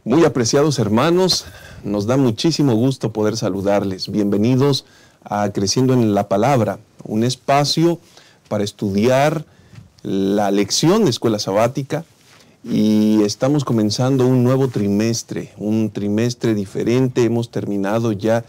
Muy apreciados hermanos, nos da muchísimo gusto poder saludarles. Bienvenidos a Creciendo en la Palabra, un espacio para estudiar la lección de Escuela Sabática, y estamos comenzando un nuevo trimestre, un trimestre diferente. Hemos terminado ya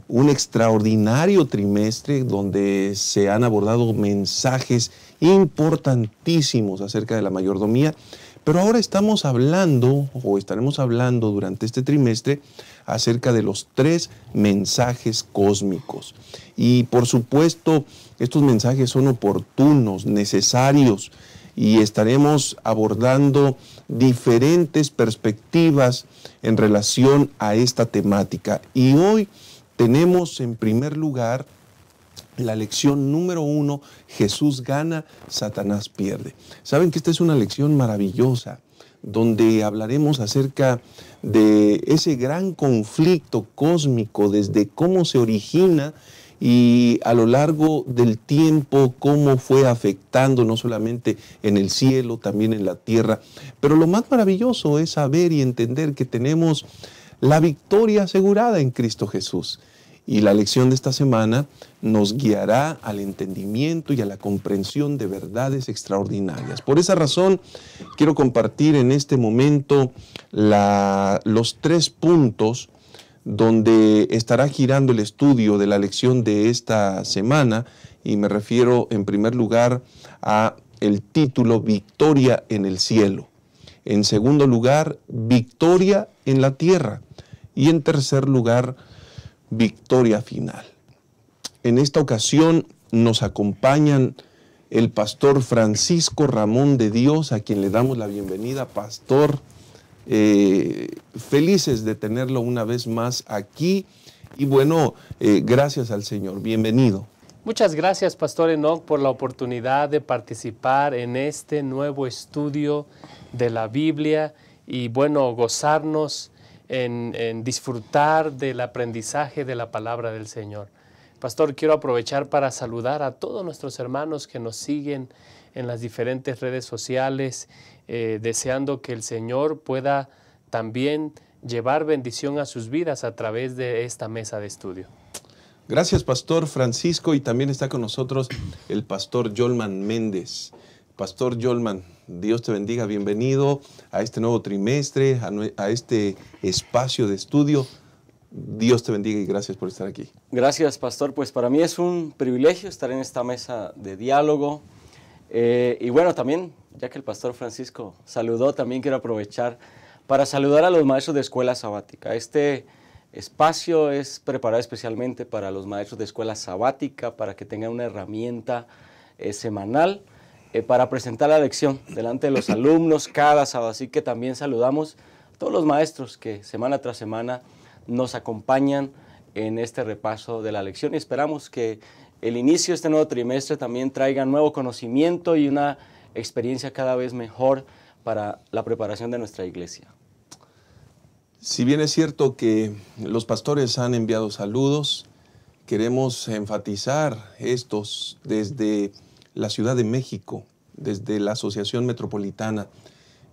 un extraordinario trimestre donde se han abordado mensajes importantísimos acerca de la mayordomía. Pero ahora estamos hablando, o estaremos hablando durante este trimestre, acerca de los 3 mensajes cósmicos. Y por supuesto, estos mensajes son oportunos, necesarios, y estaremos abordando diferentes perspectivas en relación a esta temática. Y hoy tenemos en primer lugar la lección número 1, Jesús gana, Satanás pierde. Saben que esta es una lección maravillosa, donde hablaremos acerca de ese gran conflicto cósmico, desde cómo se origina y a lo largo del tiempo cómo fue afectando no solamente en el cielo, también en la tierra. Pero lo más maravilloso es saber y entender que tenemos la victoria asegurada en Cristo Jesús. Y la lección de esta semana nos guiará al entendimiento y a la comprensión de verdades extraordinarias. Por esa razón, quiero compartir en este momento los 3 puntos donde estará girando el estudio de la lección de esta semana, y me refiero en primer lugar a el título Victoria en el cielo. En segundo lugar, Victoria en la tierra. Y en tercer lugar, Victoria final. En esta ocasión nos acompañan el pastor Francisco Ramón de Dios, a quien le damos la bienvenida. Pastor, felices de tenerlo una vez más aquí, y bueno, gracias al Señor. Bienvenido. Muchas gracias, Pastor Enoch, por la oportunidad de participar en este nuevo estudio de la Biblia y bueno, gozarnos en disfrutar del aprendizaje de la palabra del Señor. Pastor, quiero aprovechar para saludar a todos nuestros hermanos que nos siguen en las diferentes redes sociales, deseando que el Señor pueda también llevar bendición a sus vidas a través de esta mesa de estudio. Gracias, Pastor Francisco, y también está con nosotros el Pastor Yolman Méndez. Pastor Yolman, Dios te bendiga, bienvenido a este nuevo trimestre, a este espacio de estudio. Dios te bendiga y gracias por estar aquí. Gracias, Pastor. Pues para mí es un privilegio estar en esta mesa de diálogo. Y bueno, también, ya que el Pastor Francisco saludó, también quiero aprovechar para saludar a los maestros de Escuela Sabática. Este espacio es preparado especialmente para los maestros de Escuela Sabática, para que tengan una herramienta semanal para presentar la lección delante de los alumnos cada sábado. Así que también saludamos a todos los maestros que semana tras semana nos acompañan en este repaso de la lección, y esperamos que el inicio de este nuevo trimestre también traiga nuevo conocimiento y una experiencia cada vez mejor para la preparación de nuestra iglesia. Si bien es cierto que los pastores han enviado saludos, queremos enfatizar estos desde la Ciudad de México, desde la Asociación Metropolitana.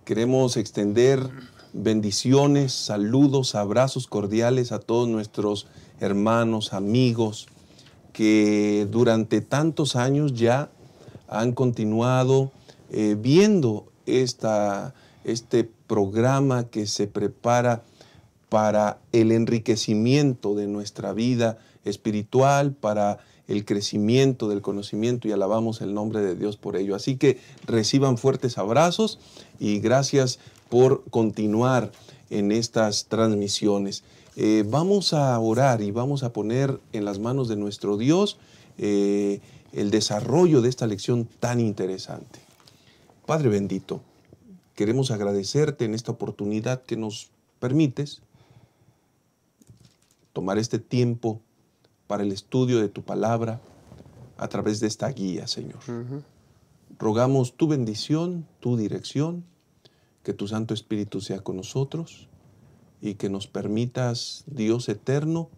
Queremos extender bendiciones, saludos, abrazos cordiales a todos nuestros hermanos, amigos, que durante tantos años ya han continuado viendo este programa que se prepara para el enriquecimiento de nuestra vida espiritual, para el crecimiento del conocimiento, y alabamos el nombre de Dios por ello. Así que reciban fuertes abrazos y gracias por continuar en estas transmisiones. Vamos a orar y vamos a poner en las manos de nuestro Dios el desarrollo de esta lección tan interesante. Padre bendito, queremos agradecerte en esta oportunidad que nos permites tomar este tiempo para el estudio de tu palabra a través de esta guía, Señor. Rogamos tu bendición, tu dirección, que tu Santo Espíritu sea con nosotros y que nos permitas, Dios eterno,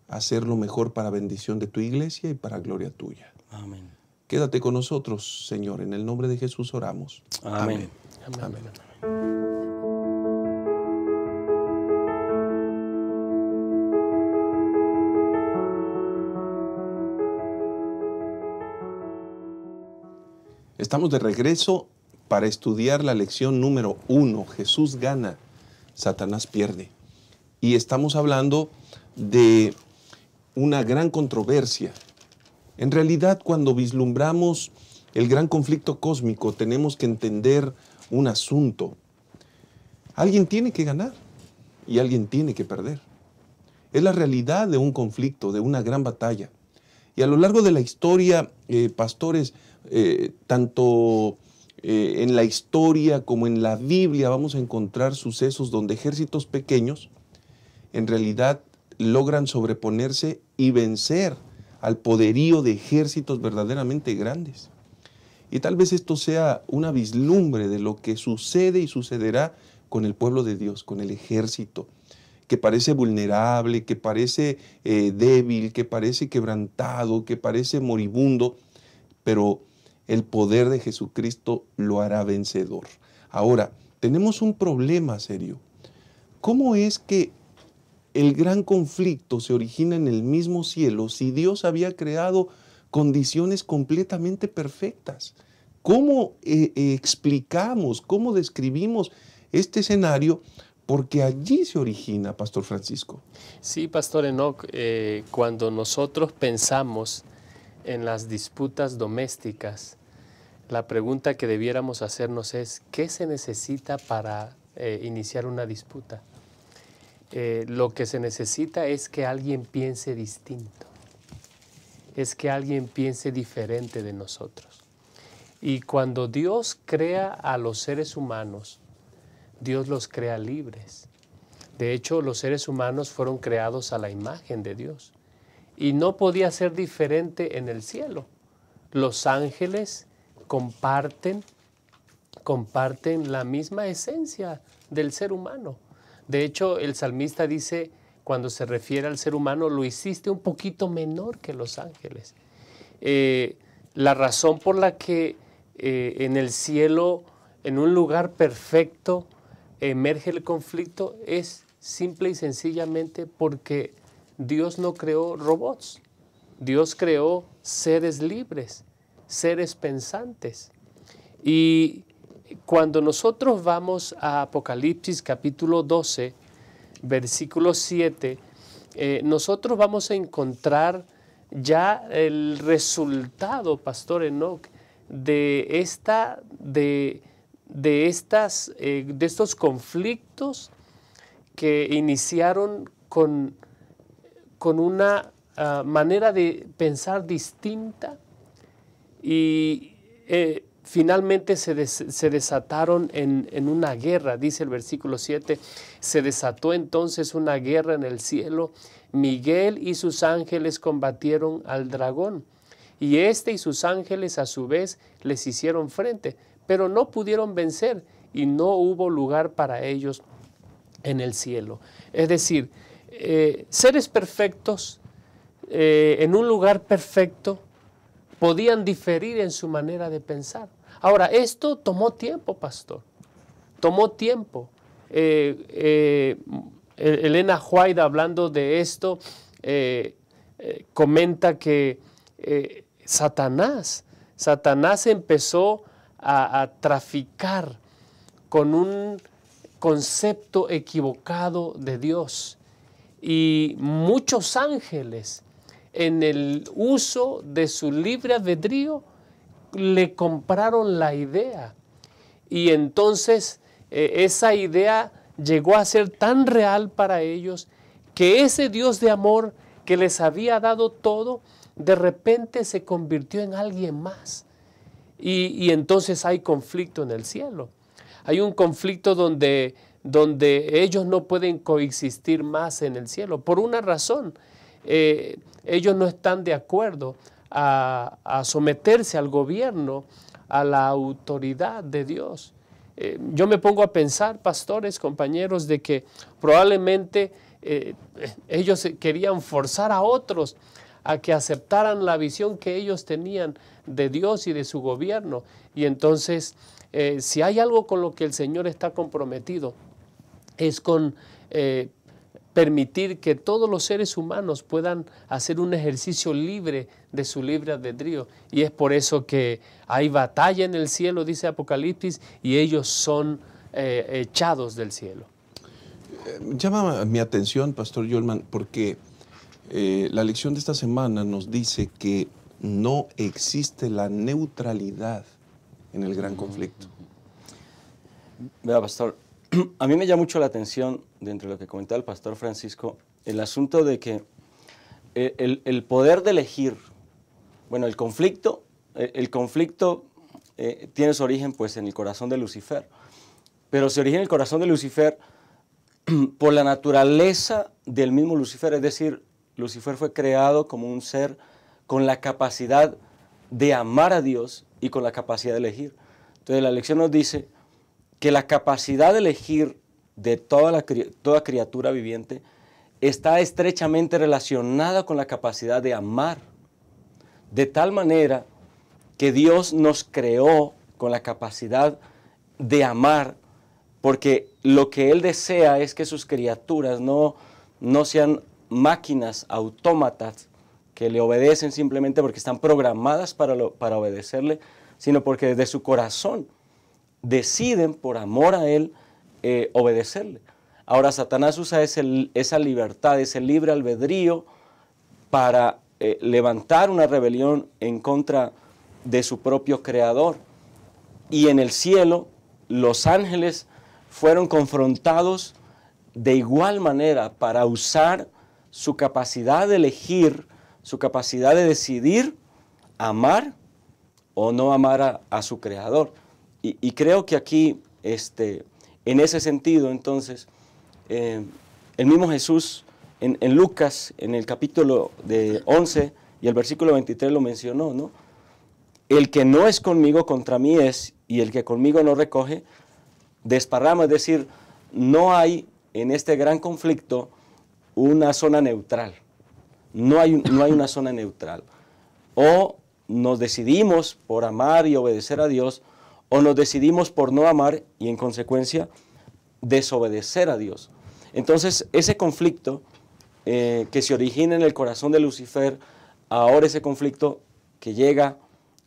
hacer lo mejor para bendición de tu iglesia y para gloria tuya. Amén. Quédate con nosotros, Señor. En el nombre de Jesús oramos. Amén. Amén. Amén. Amén. Estamos de regreso para estudiar la lección número 1. Jesús gana, Satanás pierde. Y estamos hablando de una gran controversia. En realidad, cuando vislumbramos el gran conflicto cósmico, tenemos que entender un asunto. Alguien tiene que ganar y alguien tiene que perder. Es la realidad de un conflicto, de una gran batalla. Y a lo largo de la historia, pastores, tanto en la historia como en la Biblia vamos a encontrar sucesos donde ejércitos pequeños en realidad logran sobreponerse y vencer al poderío de ejércitos verdaderamente grandes. Y tal vez esto sea una vislumbre de lo que sucede y sucederá con el pueblo de Dios, con el ejército, que parece vulnerable, que parece débil, que parece quebrantado, que parece moribundo, pero el poder de Jesucristo lo hará vencedor. Ahora, tenemos un problema serio. ¿Cómo es que el gran conflicto se origina en el mismo cielo si Dios había creado condiciones completamente perfectas? ¿Cómo explicamos, cómo describimos este escenario? Porque allí se origina, Pastor Francisco. Sí, Pastor Enoch, cuando nosotros pensamos en las disputas domésticas, la pregunta que debiéramos hacernos es, ¿qué se necesita para iniciar una disputa? Lo que se necesita es que alguien piense distinto, es que alguien piense diferente de nosotros. Y cuando Dios crea a los seres humanos, Dios los crea libres. De hecho, los seres humanos fueron creados a la imagen de Dios. Y no podía ser diferente en el cielo. Los ángeles comparten la misma esencia del ser humano. De hecho, el salmista dice, cuando se refiere al ser humano, lo hiciste un poquito menor que los ángeles. La razón por la que en el cielo, en un lugar perfecto, emerge el conflicto es simple y sencillamente porque Dios no creó robots. Dios creó seres libres, seres pensantes. Y cuando nosotros vamos a Apocalipsis capítulo 12, versículo 7, nosotros vamos a encontrar ya el resultado, Pastor Enoch, de estos conflictos que iniciaron con una manera de pensar distinta y finalmente se desataron en una guerra. Dice el versículo 7, se desató entonces una guerra en el cielo. Miguel y sus ángeles combatieron al dragón, y y sus ángeles a su vez les hicieron frente, pero no pudieron vencer, y no hubo lugar para ellos en el cielo. Es decir, seres perfectos en un lugar perfecto podían diferir en su manera de pensar. Ahora, esto tomó tiempo, pastor. Tomó tiempo. Elena White, hablando de esto, comenta que Satanás empezó a traficar con un concepto equivocado de Dios. Y muchos ángeles, en el uso de su libre albedrío, le compraron la idea. Y entonces esa idea llegó a ser tan real para ellos que ese Dios de amor que les había dado todo, de repente se convirtió en alguien más. Y entonces hay conflicto en el cielo. Hay un conflicto donde ellos no pueden coexistir más en el cielo. Por una razón, ellos no están de acuerdo a someterse al gobierno, a la autoridad de Dios. Yo me pongo a pensar, pastores, compañeros, de que probablemente ellos querían forzar a otros a que aceptaran la visión que ellos tenían de Dios y de su gobierno. Y entonces, si hay algo con lo que el Señor está comprometido, es con permitir que todos los seres humanos puedan hacer un ejercicio libre de su libre albedrío. Y es por eso que hay batalla en el cielo, dice Apocalipsis, y ellos son echados del cielo. Llama mi atención, Pastor Yolman, porque la lección de esta semana nos dice que no existe la neutralidad en el gran conflicto. Vea, pastor, a mí me llama mucho la atención, dentro de lo que comentaba el pastor Francisco, el asunto de que el poder de elegir, bueno, el conflicto tiene su origen pues en el corazón de Lucifer, pero se origina en el corazón de Lucifer por la naturaleza del mismo Lucifer, es decir, Lucifer fue creado como un ser con la capacidad de amar a Dios y con la capacidad de elegir. Entonces la lección nos dice que la capacidad de elegir de toda criatura viviente está estrechamente relacionada con la capacidad de amar, de tal manera que Dios nos creó con la capacidad de amar, porque lo que Él desea es que sus criaturas no sean máquinas, autómatas, que le obedecen simplemente porque están programadas para obedecerle, sino porque desde su corazón deciden por amor a Él obedecerle. Ahora Satanás usa esa libertad, ese libre albedrío para levantar una rebelión en contra de su propio creador. Y en el cielo los ángeles fueron confrontados de igual manera para usar su capacidad de elegir, su capacidad de decidir amar o no amar a su creador. Y creo que aquí, en ese sentido, entonces, el mismo Jesús en Lucas, en el capítulo de 11 y el versículo 23 lo mencionó, ¿no? El que no es conmigo, contra mí es, y el que conmigo no recoge, desparrama. Es decir, no hay en este gran conflicto una zona neutral. No hay una zona neutral. O nos decidimos por amar y obedecer a Dios, o nos decidimos por no amar y en consecuencia desobedecer a Dios. Entonces ese conflicto que se origina en el corazón de Lucifer, ahora ese conflicto que llega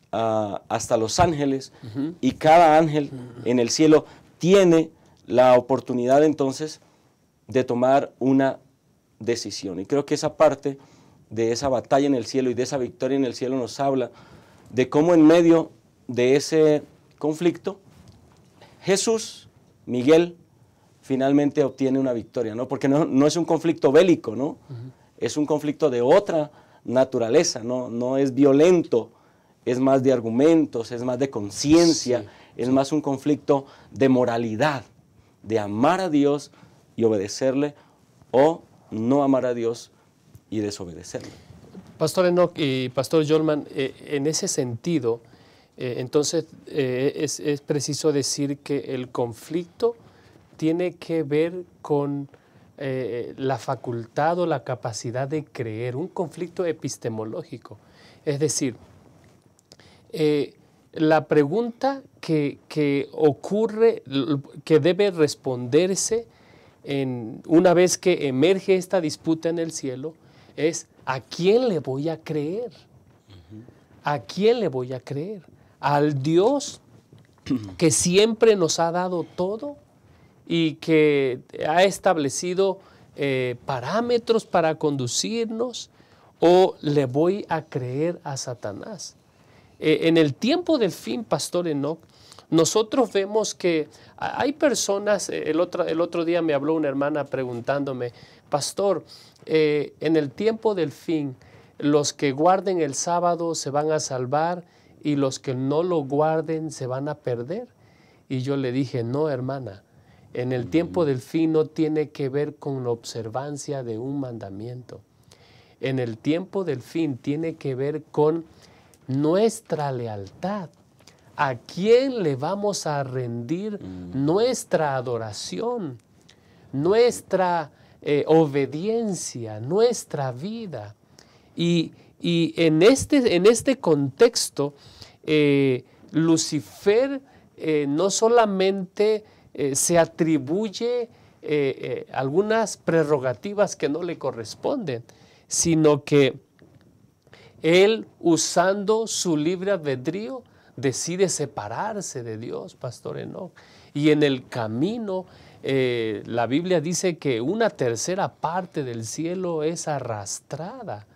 hasta los ángeles, y cada ángel en el cielo tiene la oportunidad entonces de tomar una decisión. Y creo que esa parte de esa batalla en el cielo y de esa victoria en el cielo nos habla de cómo en medio de ese conflicto Jesús, Miguel, finalmente obtiene una victoria, ¿no? Porque no es un conflicto bélico, ¿no? Es un conflicto de otra naturaleza, no es violento, es más de argumentos, es más de conciencia, es más un conflicto de moralidad, de amar a Dios y obedecerle, o no amar a Dios y desobedecerle. Pastor Enoch y Pastor Yolman, en ese sentido, entonces es preciso decir que el conflicto tiene que ver con la facultad o la capacidad de creer, un conflicto epistemológico. Es decir, la pregunta que ocurre, que debe responderse una vez que emerge esta disputa en el cielo, es ¿a quién le voy a creer? ¿A quién le voy a creer? ¿Al Dios que siempre nos ha dado todo y que ha establecido parámetros para conducirnos, o le voy a creer a Satanás? En el tiempo del fin, Pastor Enoch, nosotros vemos que hay personas, el otro día me habló una hermana preguntándome, Pastor, en el tiempo del fin, los que guarden el sábado se van a salvar y los que no lo guarden se van a perder. Y yo le dije, no, hermana, en el tiempo del fin no tiene que ver con la observancia de un mandamiento. En el tiempo del fin tiene que ver con nuestra lealtad. ¿A quién le vamos a rendir nuestra adoración, nuestra obediencia, nuestra vida? Y en este contexto, Lucifer no solamente se atribuye algunas prerrogativas que no le corresponden, sino que él, usando su libre albedrío, decide separarse de Dios, Pastor Enoch. Y en el camino, la Biblia dice que una tercera parte del cielo es arrastrada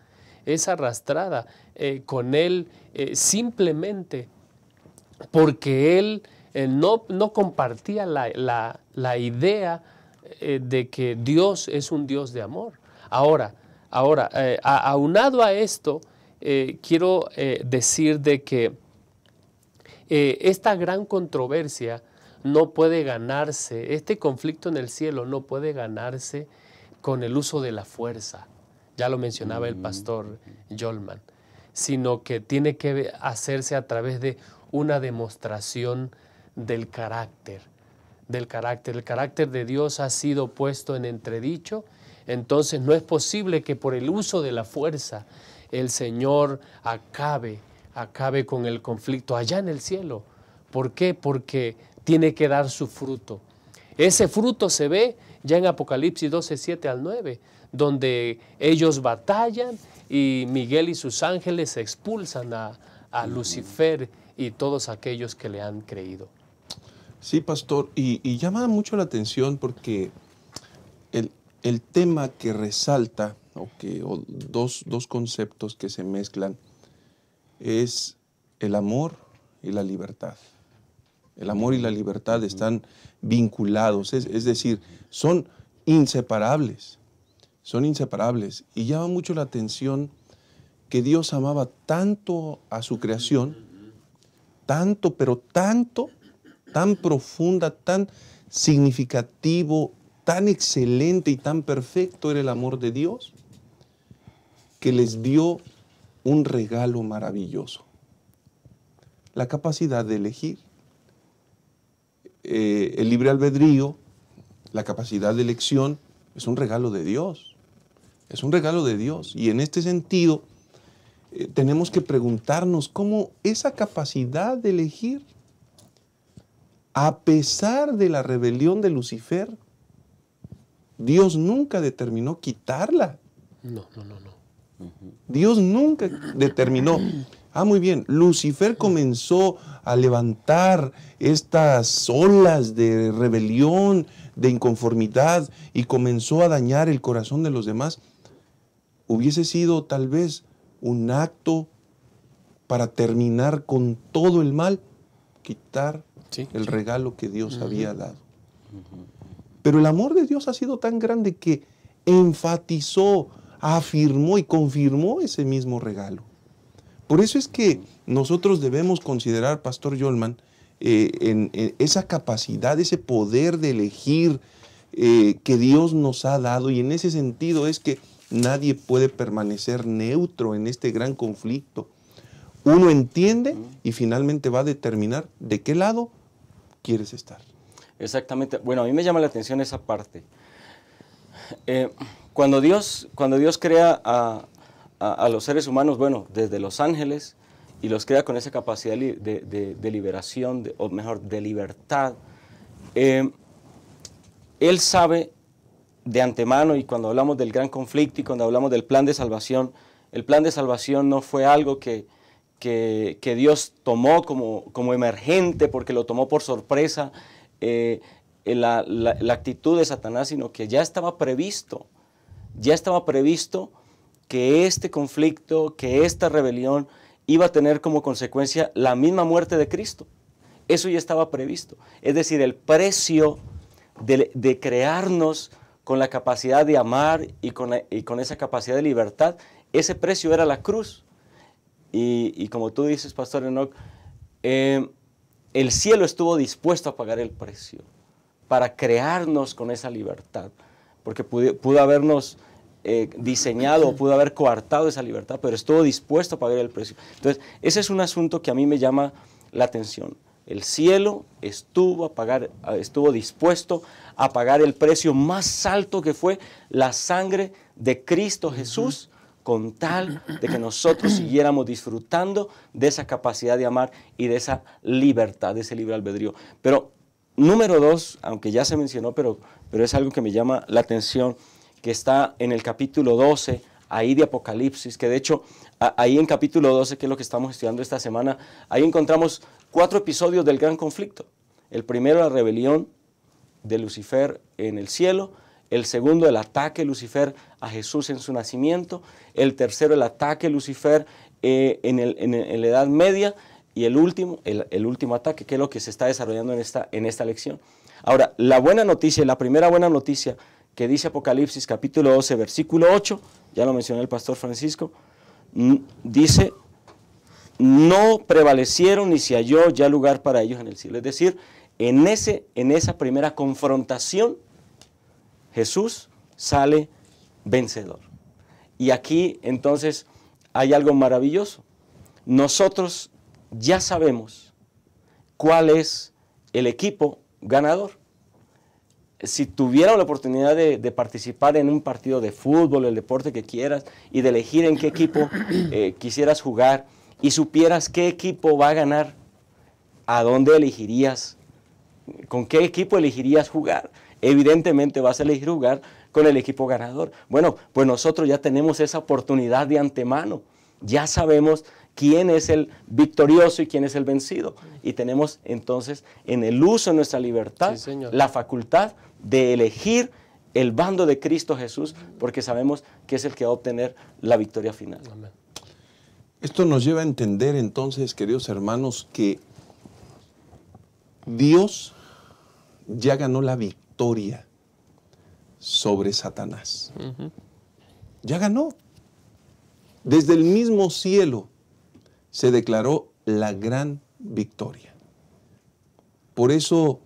con él simplemente porque él no compartía la idea de que Dios es un Dios de amor. Ahora, aunado a esto, quiero decir de que esta gran controversia no puede ganarse, este conflicto en el cielo no puede ganarse con el uso de la fuerza, ya lo mencionaba el pastor Jolman, sino que tiene que hacerse a través de una demostración del carácter. El carácter de Dios ha sido puesto en entredicho, entonces no es posible que por el uso de la fuerza el Señor acabe con el conflicto allá en el cielo. ¿Por qué? Porque tiene que dar su fruto. Ese fruto se ve ya en Apocalipsis 12, 7 al 9, donde ellos batallan y Miguel y sus ángeles expulsan a Lucifer y todos aquellos que le han creído. Sí, pastor, y llama mucho la atención porque el tema que resalta, o dos conceptos que se mezclan, es el amor y la libertad. El amor y la libertad están vinculados, es decir, son inseparables. Y llama mucho la atención que Dios amaba tanto a su creación, tanto, tan profunda, tan significativo, tan excelente y tan perfecto era el amor de Dios, que les dio un regalo maravilloso: la capacidad de elegir. El libre albedrío, la capacidad de elección, es un regalo de Dios. Es un regalo de Dios. Y en este sentido, tenemos que preguntarnos cómo esa capacidad de elegir, a pesar de la rebelión de Lucifer, Dios nunca determinó quitarla. No. Dios nunca determinó. Muy bien, Lucifer comenzó a levantar estas olas de rebelión, de inconformidad, y comenzó a dañar el corazón de los demás. Hubiese sido tal vez un acto para terminar con todo el mal, quitar el regalo que Dios había dado. Pero el amor de Dios ha sido tan grande que enfatizó, afirmó y confirmó ese mismo regalo. Por eso es que nosotros debemos considerar, Pastor Jolman, en esa capacidad, ese poder de elegir que Dios nos ha dado, y en ese sentido es que nadie puede permanecer neutro en este gran conflicto. Uno entiende y finalmente va a determinar de qué lado quieres estar. Exactamente. Bueno, a mí me llama la atención esa parte. Cuando Dios crea a los seres humanos, bueno, desde los ángeles, y los crea con esa capacidad de liberación, o mejor, de libertad, Él sabe de antemano, y cuando hablamos del gran conflicto y cuando hablamos del plan de salvación, el plan de salvación no fue algo que Dios tomó como emergente porque lo tomó por sorpresa, la actitud de Satanás, sino que ya estaba previsto que este conflicto, que esta rebelión iba a tener como consecuencia la misma muerte de Cristo. Eso ya estaba previsto. Es decir, el precio de crearnos con la capacidad de amar y con esa capacidad de libertad, ese precio era la cruz. Y como tú dices, Pastor Enoch, el cielo estuvo dispuesto a pagar el precio para crearnos con esa libertad, porque pudo habernos diseñado, pudo haber coartado esa libertad, pero estuvo dispuesto a pagar el precio. Entonces, ese es un asunto que a mí me llama la atención. El cielo estuvo dispuesto a pagar el precio más alto, que fue la sangre de Cristo Jesús, con tal de que nosotros siguiéramos disfrutando de esa capacidad de amar y de esa libertad, de ese libre albedrío. Pero número 2, aunque ya se mencionó, pero es algo que me llama la atención, que está en el capítulo 12, ahí de Apocalipsis, que de hecho, ahí en capítulo 12, que es lo que estamos estudiando esta semana, ahí encontramos 4 episodios del gran conflicto. El primero, la rebelión de Lucifer en el cielo. El segundo, el ataque de Lucifer a Jesús en su nacimiento. El tercero, el ataque de Lucifer en la Edad Media. Y el último ataque, que es lo que se está desarrollando en esta lección. Ahora, la buena noticia, la primera buena noticia que dice Apocalipsis capítulo 12, versículo 8, ya lo mencionó el pastor Francisco, dice, no prevalecieron ni se halló ya lugar para ellos en el cielo. Es decir, en esa primera confrontación, Jesús sale vencedor. Y aquí entonces hay algo maravilloso. Nosotros ya sabemos cuál es el equipo ganador. Si tuvieran la oportunidad de participar en un partido de fútbol, el deporte que quieras, y de elegir en qué equipo quisieras jugar, y supieras qué equipo va a ganar, ¿a dónde elegirías? ¿Con qué equipo elegirías jugar? Evidentemente vas a elegir jugar con el equipo ganador. Bueno, pues nosotros ya tenemos esa oportunidad de antemano. Ya sabemos quién es el victorioso y quién es el vencido. Y tenemos entonces en el uso de nuestra libertad, sí, la facultad de elegir el bando de Cristo Jesús, porque sabemos que es el que va a obtener la victoria final. Amén. Esto nos lleva a entender entonces, queridos hermanos, que Dios ya ganó la victoria sobre Satanás. Ya ganó. Desde el mismo cielo se declaró la gran victoria. Por eso,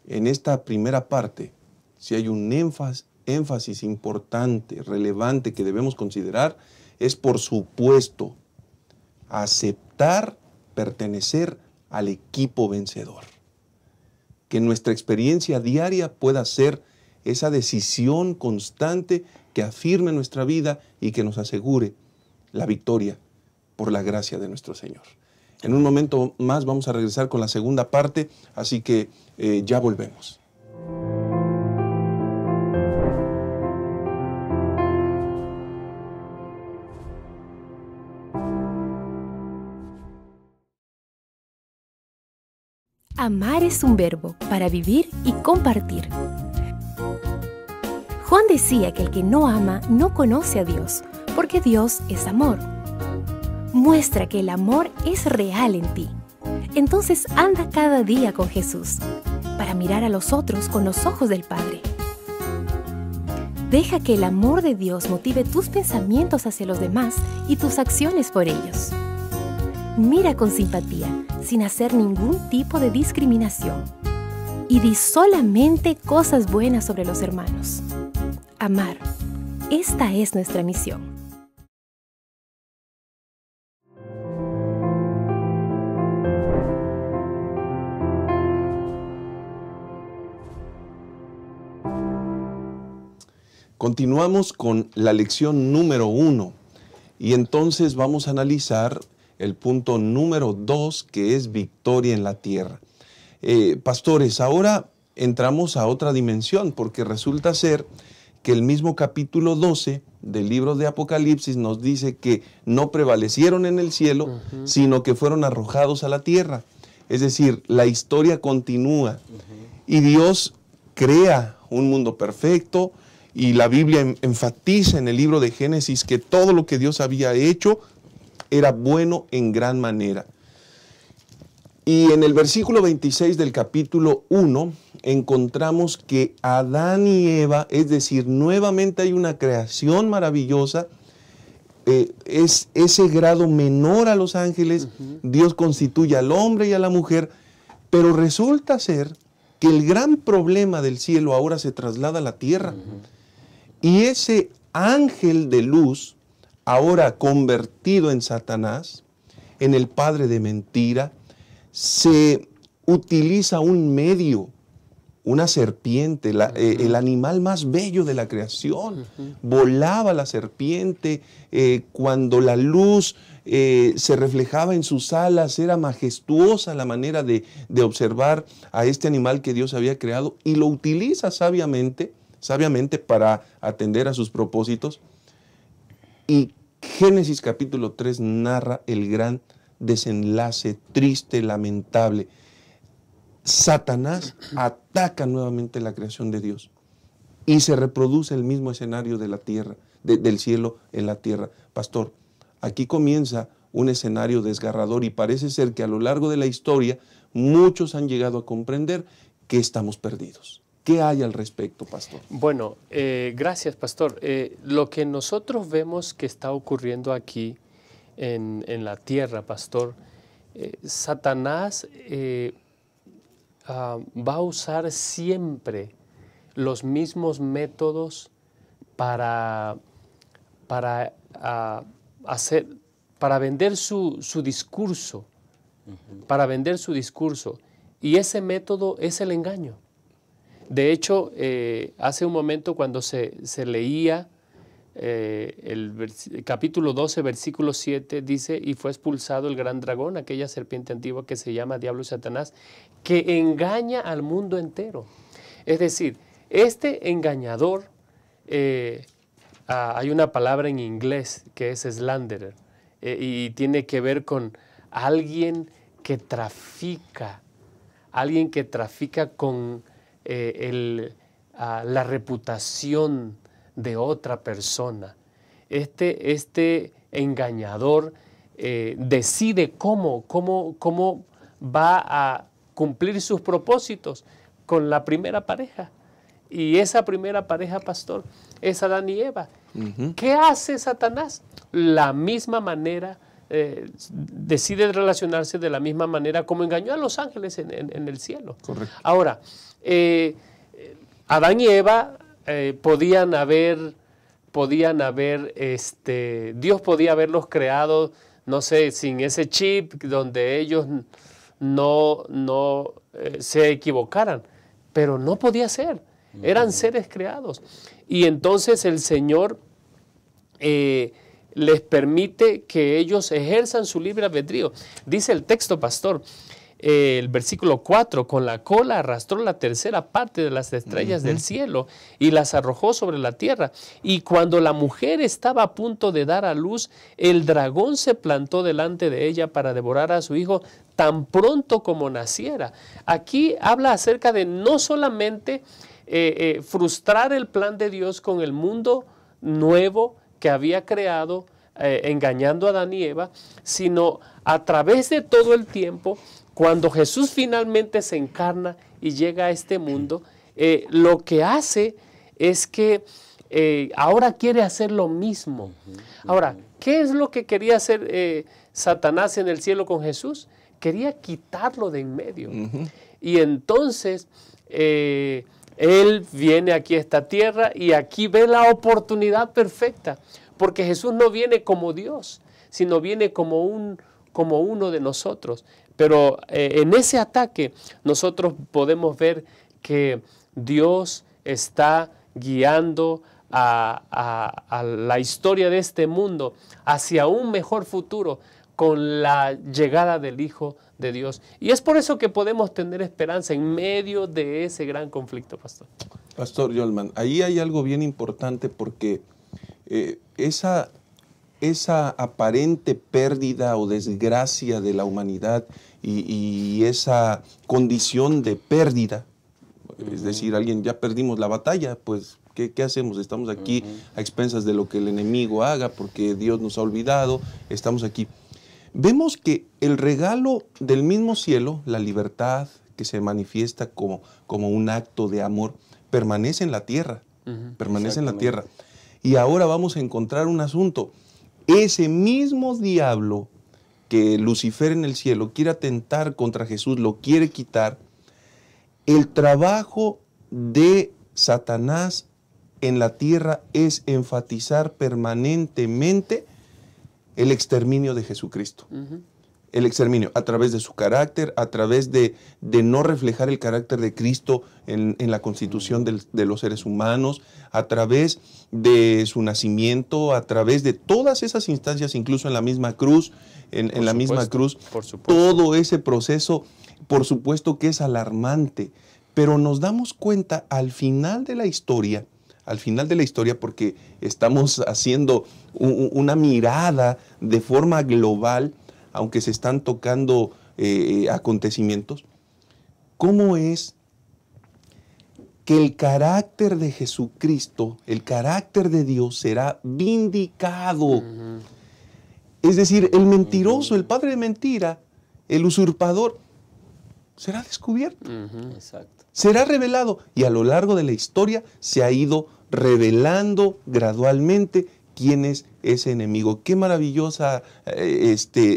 en esta primera parte, si hay un énfasis importante, relevante que debemos considerar, es por supuesto aceptar pertenecer al equipo vencedor. Que nuestra experiencia diaria pueda ser esa decisión constante que afirme nuestra vida y que nos asegure la victoria por la gracia de nuestro Señor. En un momento más vamos a regresar con la segunda parte, así que ya volvemos. Amar es un verbo para vivir y compartir. Juan decía que el que no ama no conoce a Dios, porque Dios es amor. Muestra que el amor es real en ti. Entonces anda cada día con Jesús, para mirar a los otros con los ojos del Padre. Deja que el amor de Dios motive tus pensamientos hacia los demás y tus acciones por ellos. Mira con simpatía, sin hacer ningún tipo de discriminación. Y di solamente cosas buenas sobre los hermanos. Amar. Esta es nuestra misión. Continuamos con la lección número 1 y entonces vamos a analizar el punto número 2, que es victoria en la tierra. Pastores, ahora entramos a otra dimensión, porque resulta ser que el mismo capítulo 12 del libro de Apocalipsis nos dice que no prevalecieron en el cielo, sino que fueron arrojados a la tierra. Es decir, la historia continúa y Dios crea un mundo perfecto, y la Biblia enfatiza en el libro de Génesis que todo lo que Dios había hecho era bueno en gran manera. Y en el versículo 26 del capítulo 1 encontramos que Adán y Eva, es decir, nuevamente hay una creación maravillosa, es ese grado menor a los ángeles, Dios constituye al hombre y a la mujer, pero resulta ser que el gran problema del cielo ahora se traslada a la tierra. Y ese ángel de luz, ahora convertido en Satanás, en el padre de mentira, se utiliza un medio, una serpiente, el animal más bello de la creación. Volaba la serpiente cuando la luz se reflejaba en sus alas, era majestuosa la manera de observar a este animal que Dios había creado y lo utiliza sabiamente para atender a sus propósitos. Y Génesis capítulo 3 narra el gran desenlace triste, lamentable. Satanás ataca nuevamente la creación de Dios y se reproduce el mismo escenario de la tierra, del cielo en la tierra. Pastor, aquí comienza un escenario desgarrador y parece ser que a lo largo de la historia muchos han llegado a comprender que estamos perdidos. ¿Qué hay al respecto, pastor? Bueno, gracias, pastor. Lo que nosotros vemos que está ocurriendo aquí en la tierra, pastor, Satanás va a usar siempre los mismos métodos para vender su discurso, para vender su discurso. Y ese método es el engaño. De hecho, hace un momento cuando se leía el capítulo 12, versículo 7, dice, y fue expulsado el gran dragón, aquella serpiente antigua que se llama Diablo y Satanás, que engaña al mundo entero. Es decir, este engañador, hay una palabra en inglés que es slanderer, y tiene que ver con alguien que trafica con la reputación de otra persona. Este engañador decide cómo va a cumplir sus propósitos con la primera pareja. Y esa primera pareja, pastor, es Adán y Eva. ¿Qué hace Satanás? La misma manera, decide relacionarse de la misma manera como engañó a los ángeles en el cielo. Correcto. Ahora, Adán y Eva podían haber, Dios podía haberlos creado, no sé, sin ese chip donde ellos no se equivocaran, pero no podía ser. Eran seres creados. Y entonces el Señor les permite que ellos ejerzan su libre albedrío. Dice el texto, pastor, el versículo 4, con la cola arrastró la tercera parte de las estrellas del cielo y las arrojó sobre la tierra. Y cuando la mujer estaba a punto de dar a luz, el dragón se plantó delante de ella para devorar a su hijo tan pronto como naciera. Aquí habla acerca de no solamente frustrar el plan de Dios con el mundo nuevo que había creado, engañando a Adán y Eva, sino a través de todo el tiempo, cuando Jesús finalmente se encarna y llega a este mundo, lo que hace es que ahora quiere hacer lo mismo. Ahora, ¿qué es lo que quería hacer Satanás en el cielo con Jesús? Quería quitarlo de en medio. Y entonces Él viene aquí a esta tierra y aquí ve la oportunidad perfecta, porque Jesús no viene como Dios, sino viene como uno de nosotros. Pero en ese ataque nosotros podemos ver que Dios está guiando a la historia de este mundo hacia un mejor futuro con la llegada del Hijo de Dios. Y es por eso que podemos tener esperanza en medio de ese gran conflicto, pastor. Pastor Yolman, ahí hay algo bien importante porque esa aparente pérdida o desgracia de la humanidad y esa condición de pérdida, es decir, ya perdimos la batalla, pues ¿qué hacemos? Estamos aquí a expensas de lo que el enemigo haga porque Dios nos ha olvidado, estamos aquí. Vemos que el regalo del mismo cielo, la libertad que se manifiesta como un acto de amor, permanece en la tierra, permanece en la tierra. Y ahora vamos a encontrar un asunto. Ese mismo diablo que Lucifer en el cielo quiere atentar contra Jesús, lo quiere quitar, el trabajo de Satanás en la tierra es enfatizar permanentemente el exterminio de Jesucristo. el exterminio, a través de su carácter, a través de no reflejar el carácter de Cristo en la constitución de los seres humanos, a través de su nacimiento, a través de todas esas instancias, incluso en la misma cruz, en la misma cruz, todo ese proceso, por supuesto que es alarmante, pero nos damos cuenta al final de la historia, porque estamos haciendo una mirada de forma global, aunque se están tocando acontecimientos, ¿cómo es que el carácter de Jesucristo, el carácter de Dios será vindicado? Es decir, el mentiroso, el padre de mentira, el usurpador, será descubierto. Exacto. Será revelado, y a lo largo de la historia se ha ido revelando gradualmente quién es ese enemigo. Qué maravillosa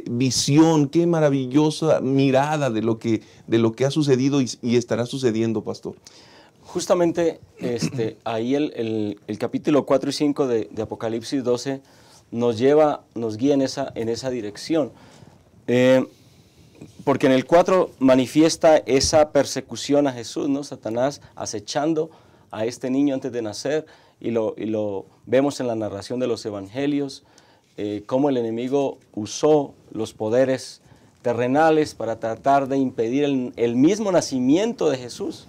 visión, qué maravillosa mirada de lo que ha sucedido y estará sucediendo, pastor. Justamente ahí el capítulo 4 y 5 de Apocalipsis 12 nos guía en esa dirección. Porque en el 4 manifiesta esa persecución a Jesús, ¿no? Satanás acechando a este niño antes de nacer, y lo vemos en la narración de los evangelios, cómo el enemigo usó los poderes terrenales para tratar de impedir el mismo nacimiento de Jesús.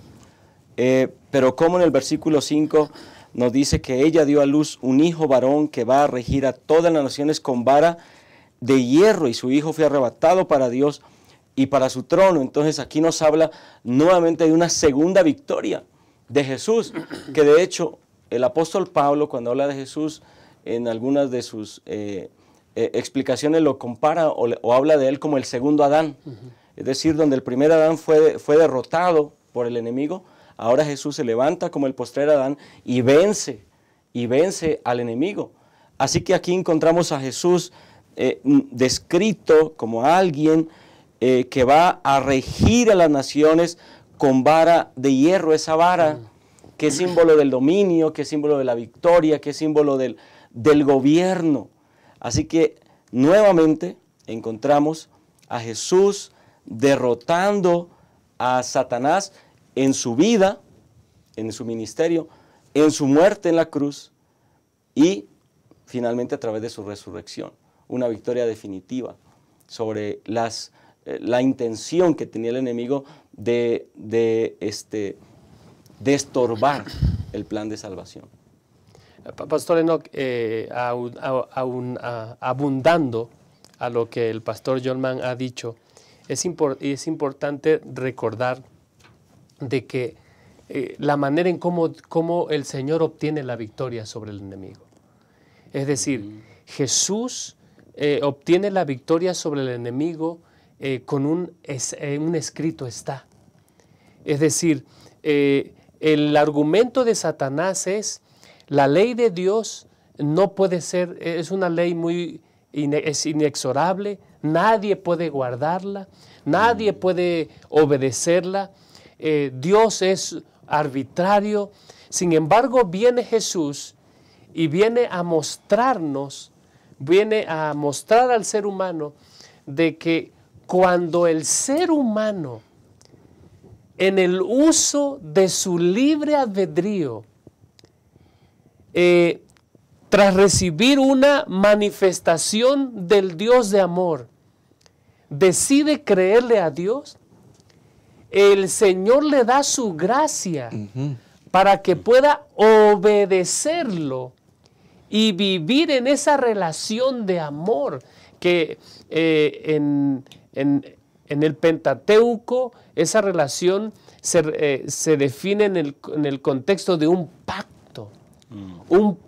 Pero como en el versículo 5 nos dice que ella dio a luz un hijo varón que va a regir a todas las naciones con vara de hierro, y su hijo fue arrebatado para Dios y para su trono. Entonces aquí nos habla nuevamente de una segunda victoria de Jesús, que de hecho el apóstol Pablo, cuando habla de Jesús, en algunas de sus explicaciones lo compara o habla de él como el segundo Adán. Es decir, donde el primer Adán fue derrotado por el enemigo, ahora Jesús se levanta como el postrer Adán y vence al enemigo. Así que aquí encontramos a Jesús descrito como alguien que va a regir a las naciones con vara de hierro, esa vara que es símbolo del dominio, que es símbolo de la victoria, que es símbolo del gobierno. Así que nuevamente encontramos a Jesús derrotando a Satanás en su vida, en su ministerio, en su muerte en la cruz y finalmente a través de su resurrección. Una victoria definitiva sobre la intención que tenía el enemigo de estorbar el plan de salvación. Pastor Enoch, abundando a lo que el pastor John Mann ha dicho, es importante recordar de que la manera en cómo el Señor obtiene la victoria sobre el enemigo. Es decir, Jesús obtiene la victoria sobre el enemigo con un escrito está. Es decir, el argumento de Satanás es: la ley de Dios no puede ser, es una ley es inexorable, nadie puede guardarla, nadie puede obedecerla, Dios es arbitrario. Sin embargo, viene Jesús y viene a mostrarnos, viene a mostrar al ser humano de que cuando el ser humano, en el uso de su libre albedrío, tras recibir una manifestación del Dios de amor, decide creerle a Dios, el Señor le da su gracia para que pueda obedecerlo y vivir en esa relación de amor que en el Pentateuco esa relación se define en el contexto de un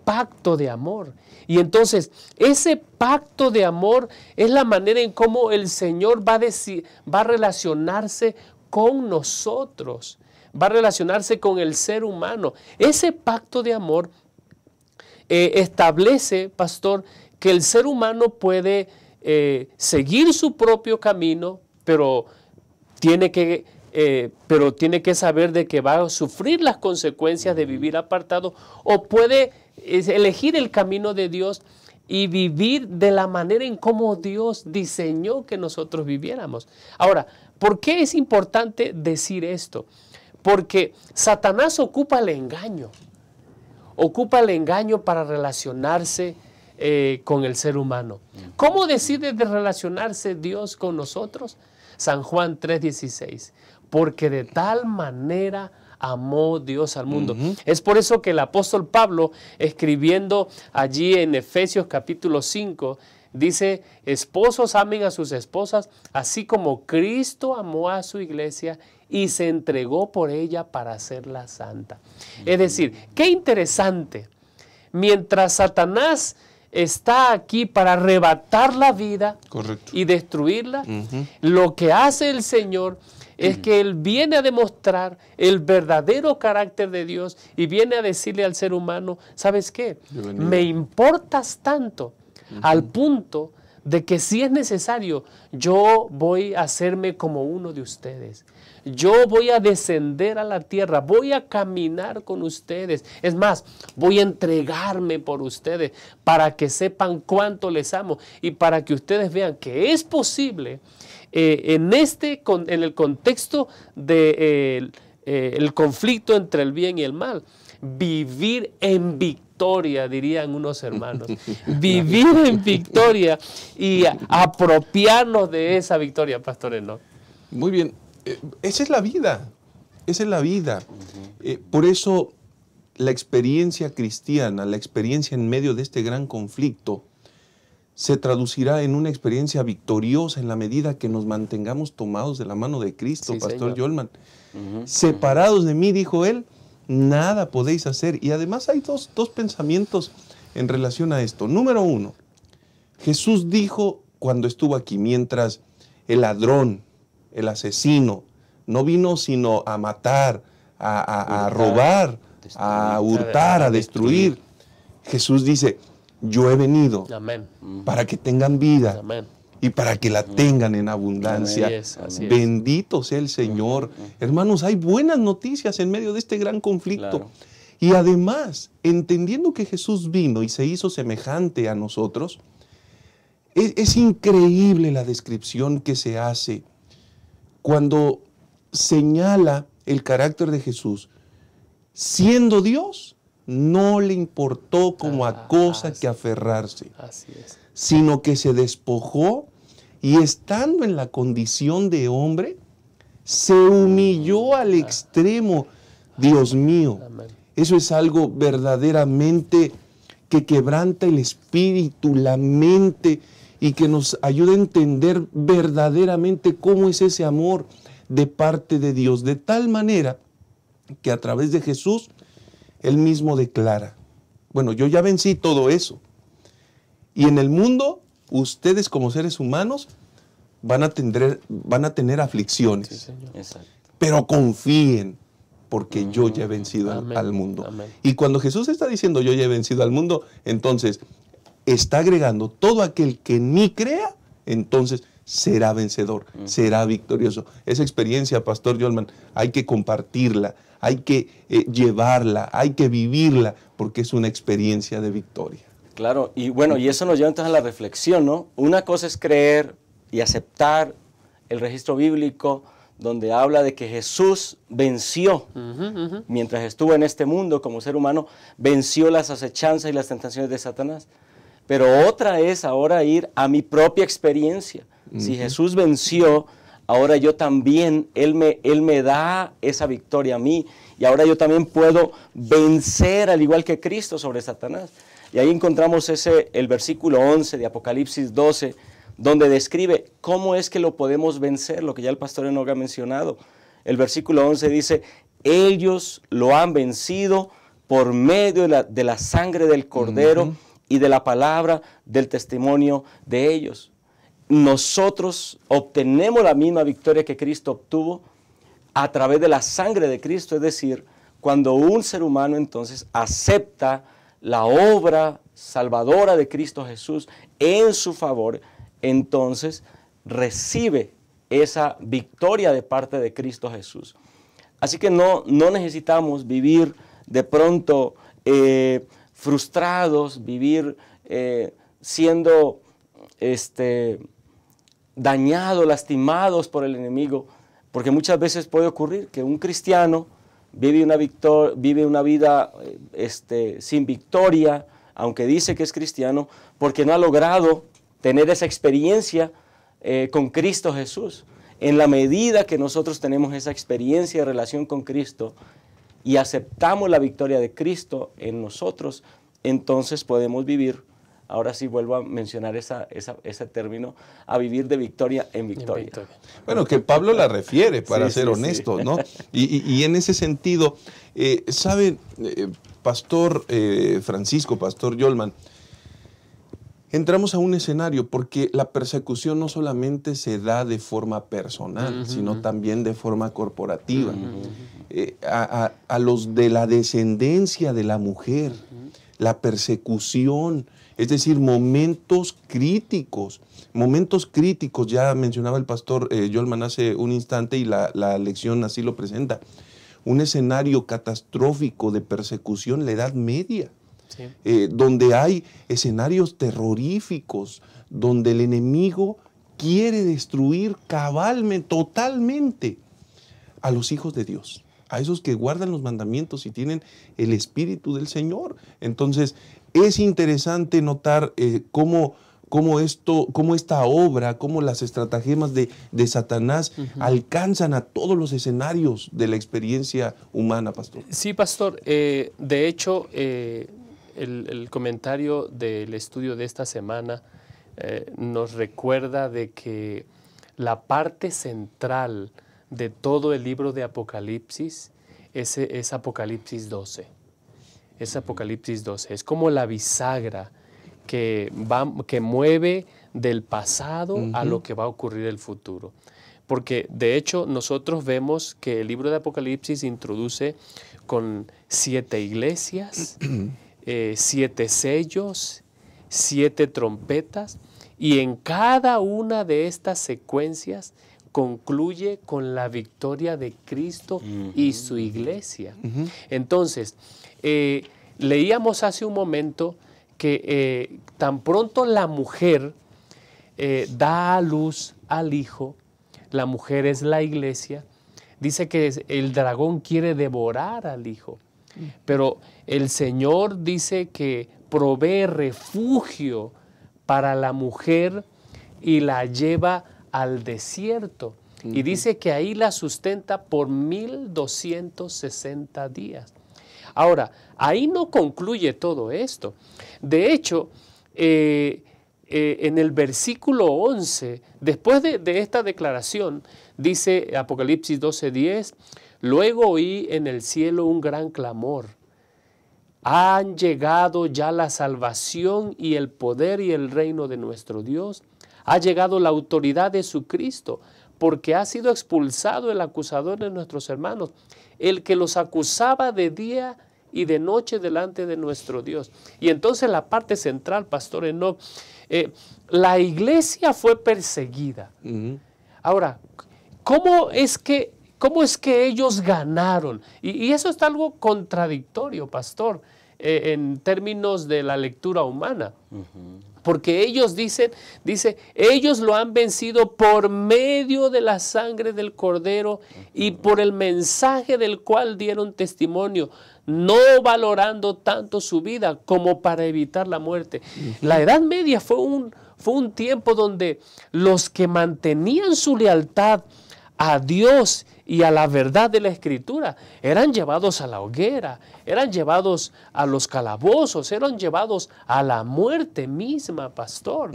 pacto de amor. Y entonces ese pacto de amor es la manera en cómo el Señor va a relacionarse con nosotros, va a relacionarse con el ser humano. Ese pacto de amor establece, pastor, que el ser humano puede seguir su propio camino, pero tiene que saber de que va a sufrir las consecuencias de vivir apartado, o puede elegir el camino de Dios y vivir de la manera en cómo Dios diseñó que nosotros viviéramos. Ahora, ¿por qué es importante decir esto? Porque Satanás ocupa el engaño para relacionarse con el ser humano. ¿Cómo decide de relacionarse Dios con nosotros? San Juan 3:16, porque de tal manera amó Dios al mundo. Es por eso que el apóstol Pablo, escribiendo allí en Efesios capítulo 5, dice, esposos amen a sus esposas, así como Cristo amó a su iglesia y se entregó por ella para hacerla santa. Es decir, qué interesante. Mientras Satanás está aquí para arrebatar la vida y destruirla, lo que hace el Señor es que Él viene a demostrar el verdadero carácter de Dios y viene a decirle al ser humano, ¿sabes qué? Me importas tanto al punto de que si es necesario, yo voy a hacerme como uno de ustedes. Yo voy a descender a la tierra, voy a caminar con ustedes. Es más, voy a entregarme por ustedes para que sepan cuánto les amo y para que ustedes vean que es posible en el contexto del el conflicto entre el bien y el mal, vivir en victoria, dirían unos hermanos. Vivir en victoria y apropiarnos de esa victoria, Pastor Enoch. Muy bien. Esa es la vida. Esa es la vida. Por eso la experiencia cristiana, la experiencia en medio de este gran conflicto, se traducirá en una experiencia victoriosa en la medida que nos mantengamos tomados de la mano de Cristo, sí, Pastor Yolman. Separados de mí, dijo él, nada podéis hacer. Y además hay dos pensamientos en relación a esto. Número uno, Jesús dijo cuando estuvo aquí, mientras el ladrón, el asesino, no vino sino a matar, a robar, a hurtar, a destruir. Jesús dice, yo he venido para que tengan vida y para que la tengan en abundancia. Así es. Bendito sea el Señor. Hermanos, hay buenas noticias en medio de este gran conflicto. Claro. Y además, entendiendo que Jesús vino y se hizo semejante a nosotros, es increíble la descripción que se hace cuando señala el carácter de Jesús. Siendo Dios, no le importó como a cosa que aferrarse, sino que se despojó y estando en la condición de hombre, se humilló al extremo. Dios mío, eso es algo verdaderamente que quebranta el espíritu, la mente, y que nos ayuda a entender verdaderamente cómo es ese amor de parte de Dios, de tal manera que a través de Jesús, Él mismo declara, bueno, yo ya vencí todo eso, y en el mundo, ustedes como seres humanos, van a tener aflicciones, sí, señor. Pero confíen, porque yo ya he vencido al mundo. Amén. Y cuando Jesús está diciendo, yo ya he vencido al mundo, entonces está agregando todo aquel que ni crea, entonces será vencedor, será victorioso. Esa experiencia, Pastor Yolman, hay que compartirla, hay que llevarla, hay que vivirla, porque es una experiencia de victoria. Claro, y bueno, y eso nos lleva entonces a la reflexión, ¿no? Una cosa es creer y aceptar el registro bíblico donde habla de que Jesús venció, mientras estuvo en este mundo como ser humano, venció las acechanzas y las tentaciones de Satanás. Pero otra es ahora ir a mi propia experiencia. Si Jesús venció, ahora yo también, Él me da esa victoria a mí, y ahora yo también puedo vencer al igual que Cristo sobre Satanás. Y ahí encontramos el versículo 11 de Apocalipsis 12, donde describe cómo es que lo podemos vencer, lo que ya el pastor Enoch ha mencionado. El versículo 11 dice, ellos lo han vencido por medio de la sangre del Cordero y de la palabra del testimonio de ellos. Nosotros obtenemos la misma victoria que Cristo obtuvo a través de la sangre de Cristo, es decir, cuando un ser humano entonces acepta la obra salvadora de Cristo Jesús en su favor, entonces recibe esa victoria de parte de Cristo Jesús. Así que no necesitamos vivir de pronto frustrados, vivir siendo dañados, lastimados por el enemigo, porque muchas veces puede ocurrir que un cristiano vive una vida sin victoria, aunque dice que es cristiano, porque no ha logrado tener esa experiencia con Cristo Jesús. En la medida que nosotros tenemos esa experiencia de relación con Cristo y aceptamos la victoria de Cristo en nosotros, entonces podemos vivir, ahora sí vuelvo a mencionar ese término, a vivir de victoria en victoria. Bueno, que Pablo la refiere, para ser honesto, ¿no? Y en ese sentido, ¿sabe, Pastor Francisco, Pastor Yolman? Entramos a un escenario porque la persecución no solamente se da de forma personal, sino también de forma corporativa. A los de la descendencia de la mujer, la persecución, es decir, momentos críticos, ya mencionaba el pastor Yolman hace un instante y la lección así lo presenta, un escenario catastrófico de persecución en la Edad Media. Sí. Donde hay escenarios terroríficos, donde el enemigo quiere destruir cabalmente, totalmente a los hijos de Dios, a esos que guardan los mandamientos y tienen el Espíritu del Señor. Entonces, es interesante notar cómo esta obra, cómo las estratagemas de Satanás alcanzan a todos los escenarios de la experiencia humana, pastor. Sí, pastor. De hecho, el comentario del estudio de esta semana nos recuerda de que la parte central de todo el libro de Apocalipsis es Apocalipsis 12. Es Apocalipsis 12. Es como la bisagra que mueve del pasado a lo que va a ocurrir en el futuro. Porque de hecho nosotros vemos que el libro de Apocalipsis introduce con 7 iglesias, 7 sellos, 7 trompetas, y en cada una de estas secuencias concluye con la victoria de Cristo y su iglesia. Entonces, leíamos hace un momento que tan pronto la mujer da a luz al hijo, la mujer es la iglesia, dice que el dragón quiere devorar al hijo. Pero el Señor dice que provee refugio para la mujer y la lleva al desierto. Y dice que ahí la sustenta por 1260 días. Ahora, ahí no concluye todo esto. De hecho, en el versículo 11, después de esta declaración, dice Apocalipsis 12:10, luego oí en el cielo un gran clamor. Han llegado ya la salvación y el poder y el reino de nuestro Dios. Ha llegado la autoridad de su Cristo, porque ha sido expulsado el acusador de nuestros hermanos, el que los acusaba de día y de noche delante de nuestro Dios. Y entonces la parte central, Pastor Enoch, la iglesia fue perseguida. Ahora, ¿cómo es que ellos ganaron? Y eso está algo contradictorio, pastor, en términos de la lectura humana. Porque ellos dice, ellos lo han vencido por medio de la sangre del Cordero y por el mensaje del cual dieron testimonio, no valorando tanto su vida como para evitar la muerte. La Edad Media fue un tiempo donde los que mantenían su lealtad a Dios y a la verdad de la Escritura eran llevados a la hoguera, eran llevados a los calabozos, eran llevados a la muerte misma, pastor.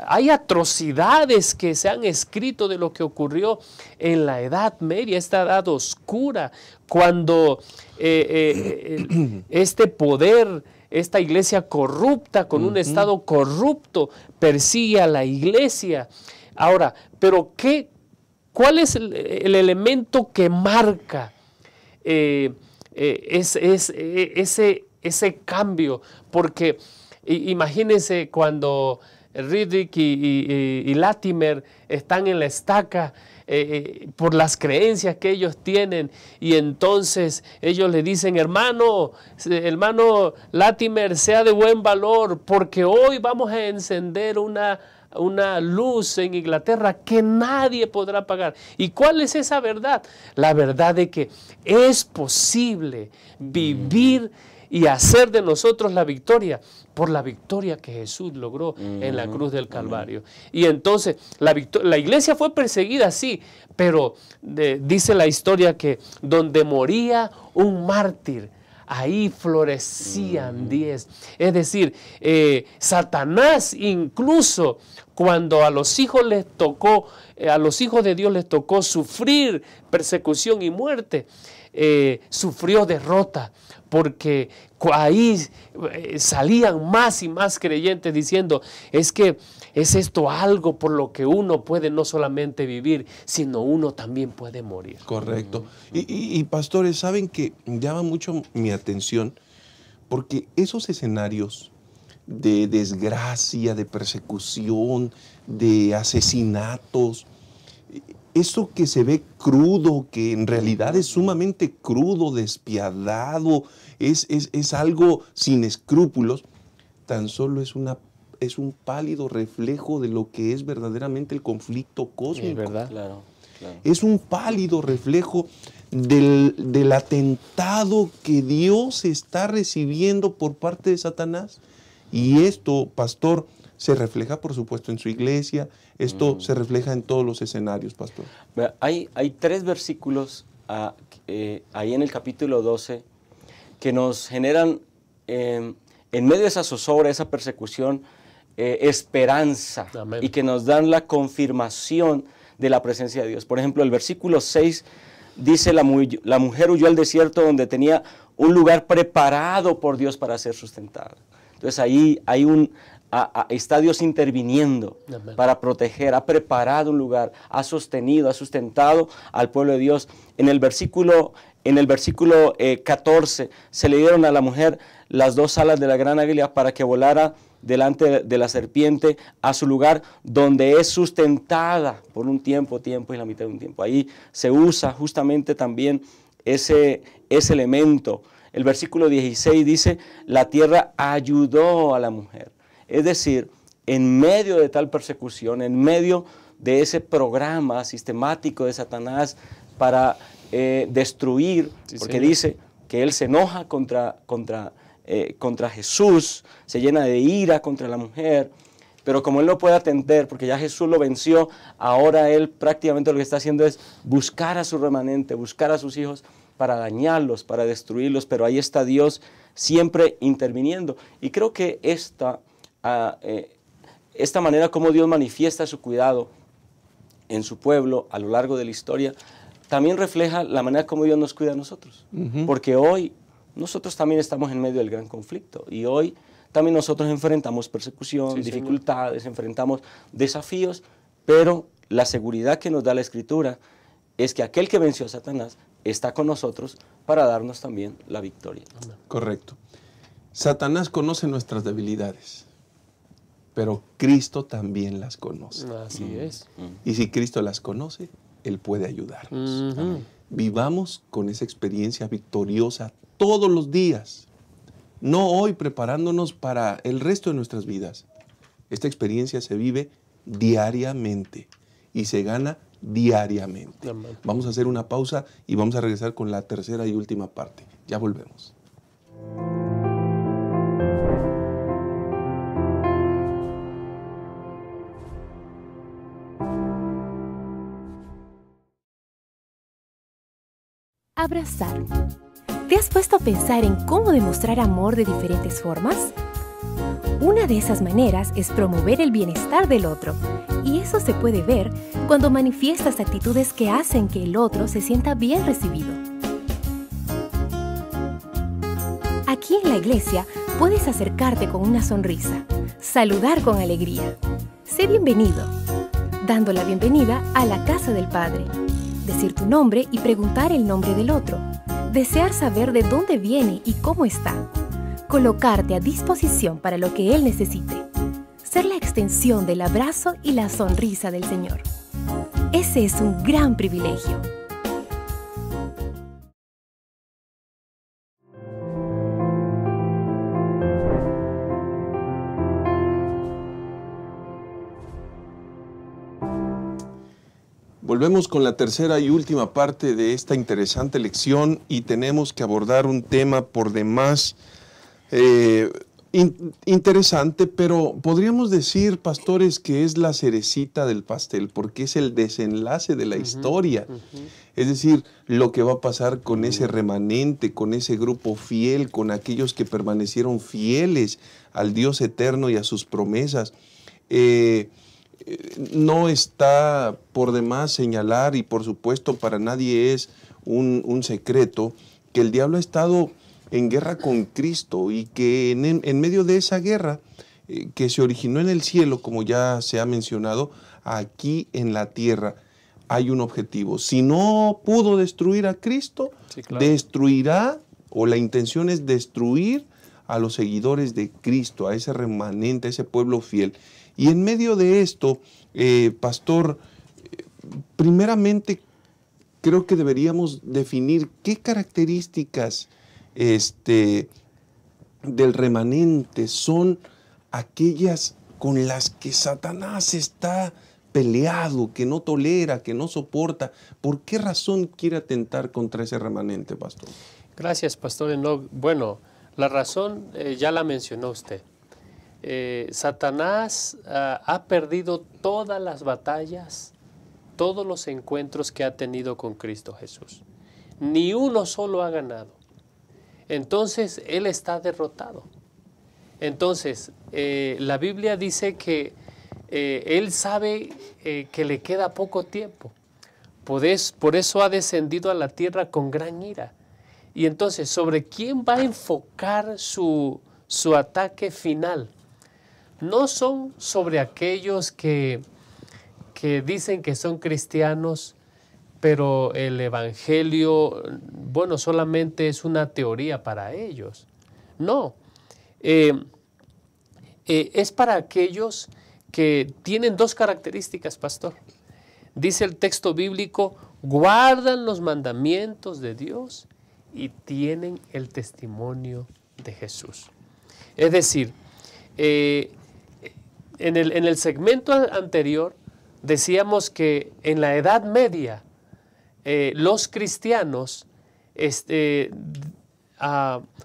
Hay atrocidades que se han escrito de lo que ocurrió en la Edad Media, esta edad oscura, cuando este poder, esta iglesia corrupta con un estado corrupto persigue a la iglesia. Ahora, pero ¿cuál es el elemento que marca ese cambio? Porque imagínense cuando Riddick y Latimer están en la estaca por las creencias que ellos tienen, y entonces ellos le dicen: hermano Latimer, sea de buen valor, porque hoy vamos a encender una luz en Inglaterra que nadie podrá apagar. ¿Y cuál es esa verdad? La verdad de que es posible vivir y hacer de nosotros la victoria por la victoria que Jesús logró en la cruz del Calvario. Y entonces la iglesia fue perseguida, sí, pero dice la historia que donde moría un mártir, ahí florecían 10. Es decir, Satanás, incluso cuando a los hijos de Dios les tocó sufrir persecución y muerte, sufrió derrota, porque ahí salían más y más creyentes diciendo: es que es esto algo por lo que uno puede no solamente vivir, sino uno también puede morir. Correcto. Y pastores, saben que llama mucho mi atención, porque esos escenarios de desgracia, de persecución, de asesinatos, eso que se ve crudo, que en realidad es sumamente crudo, despiadado, es algo sin escrúpulos, tan solo es un pálido reflejo de lo que es verdaderamente el conflicto cósmico. Es verdad. Claro. Es un pálido reflejo del atentado que Dios está recibiendo por parte de Satanás. Y esto, pastor, se refleja, por supuesto, en su iglesia. Esto se refleja en todos los escenarios, pastor. Hay 3 versículos ahí en el capítulo 12 que nos generan, en medio de esa zozobra, esa persecución, esperanza. Amén. Y que nos dan la confirmación de la presencia de Dios. Por ejemplo, el versículo 6 dice: la mujer huyó al desierto donde tenía un lugar preparado por Dios para ser sustentada. Entonces ahí está Dios interviniendo. Amén. Para proteger, ha preparado un lugar, ha sostenido, ha sustentado al pueblo de Dios. En el versículo 14 se le dieron a la mujer las 2 alas de la gran águila para que volara delante de la serpiente a su lugar donde es sustentada por un tiempo y la mitad de un tiempo. Ahí se usa justamente también ese elemento. El versículo 16 dice: la tierra ayudó a la mujer. Es decir, en medio de tal persecución, en medio de ese programa sistemático de Satanás para destruir, sí, porque señor, dice que él se enoja contra Jesús, se llena de ira contra la mujer, pero como él no puede atender, porque ya Jesús lo venció, ahora él prácticamente lo que está haciendo es buscar a su remanente, buscar a sus hijos para dañarlos, para destruirlos, pero ahí está Dios siempre interviniendo. Y creo que esta manera como Dios manifiesta su cuidado en su pueblo a lo largo de la historia, también refleja la manera como Dios nos cuida a nosotros. Porque hoy nosotros también estamos en medio del gran conflicto y hoy también nosotros enfrentamos persecución, sí, dificultades, señor, enfrentamos desafíos, pero la seguridad que nos da la Escritura es que aquel que venció a Satanás está con nosotros para darnos también la victoria. Correcto. Satanás conoce nuestras debilidades, pero Cristo también las conoce. Así es. Y si Cristo las conoce, Él puede ayudarnos. Vivamos con esa experiencia victoriosa todos los días, no hoy preparándonos para el resto de nuestras vidas. Esta experiencia se vive diariamente y se gana diariamente. Amén. Vamos a hacer una pausa y vamos a regresar con la tercera y última parte. Ya volvemos. Abrazar. ¿Te has puesto a pensar en cómo demostrar amor de diferentes formas? Una de esas maneras es promover el bienestar del otro, y eso se puede ver cuando manifiestas actitudes que hacen que el otro se sienta bien recibido. Aquí en la iglesia puedes acercarte con una sonrisa, saludar con alegría, sé bienvenido, dando la bienvenida a la casa del Padre, decir tu nombre y preguntar el nombre del otro, desear saber de dónde viene y cómo está, colocarte a disposición para lo que él necesite, ser la extensión del abrazo y la sonrisa del Señor. Ese es un gran privilegio. Volvemos con la tercera y última parte de esta interesante lección y tenemos que abordar un tema por demás interesante, pero podríamos decir, pastores, que es la cerecita del pastel, porque es el desenlace de la historia. Es decir, lo que va a pasar con ese remanente, con ese grupo fiel, con aquellos que permanecieron fieles al Dios eterno y a sus promesas. No está por demás señalar, y por supuesto para nadie es un secreto, que el diablo ha estado en guerra con Cristo y que en medio de esa guerra que se originó en el cielo, como ya se ha mencionado, aquí en la tierra hay un objetivo. Si no pudo destruir a Cristo, sí, claro, destruirá, o la intención es destruir a los seguidores de Cristo, a ese remanente, a ese pueblo fiel. Y en medio de esto, pastor, primeramente creo que deberíamos definir qué características del remanente son aquellas con las que Satanás está peleado, que no tolera, que no soporta. ¿Por qué razón quiere atentar contra ese remanente, pastor? Gracias, pastor Enoch. Bueno, la razón ya la mencionó usted. Satanás ha perdido todas las batallas, todos los encuentros que ha tenido con Cristo Jesús. Ni uno solo ha ganado. Entonces, él está derrotado. Entonces, la Biblia dice que él sabe que le queda poco tiempo. Por eso ha descendido a la tierra con gran ira. Y entonces, ¿sobre quién va a enfocar su ataque final? No son sobre aquellos que dicen que son cristianos, pero el evangelio, bueno, solamente es una teoría para ellos. No, es para aquellos que tienen dos características, pastor. Dice el texto bíblico, guardan los mandamientos de Dios y tienen el testimonio de Jesús. Es decir, en el segmento anterior decíamos que en la Edad Media los cristianos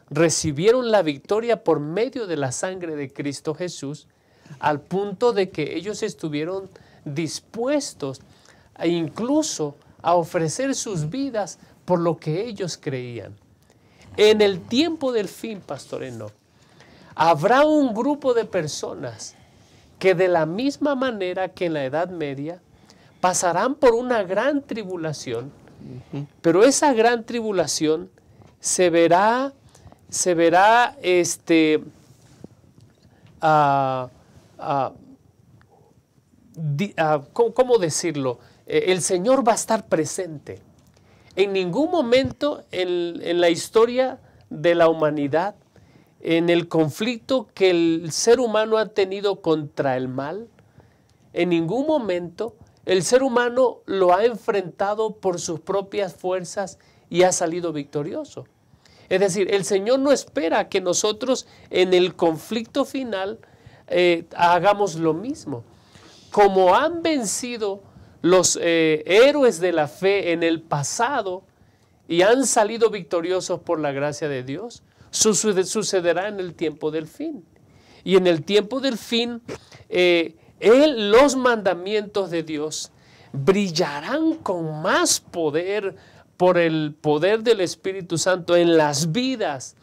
recibieron la victoria por medio de la sangre de Cristo Jesús, al punto de que ellos estuvieron dispuestos incluso a ofrecer sus vidas por lo que ellos creían. En el tiempo del fin, pastor Enoch, habrá un grupo de personas que de la misma manera que en la Edad Media pasarán por una gran tribulación, pero esa gran tribulación se verá ¿cómo decirlo? El Señor va a estar presente. En ningún momento en la historia de la humanidad, en el conflicto que el ser humano ha tenido contra el mal, en ningún momento el ser humano lo ha enfrentado por sus propias fuerzas y ha salido victorioso. Es decir, el Señor no espera que nosotros en el conflicto final hagamos lo mismo. Como han vencido los héroes de la fe en el pasado y han salido victoriosos por la gracia de Dios, sucederá en el tiempo del fin. Y en el tiempo del fin, los mandamientos de Dios brillarán con más poder por el poder del Espíritu Santo en las vidas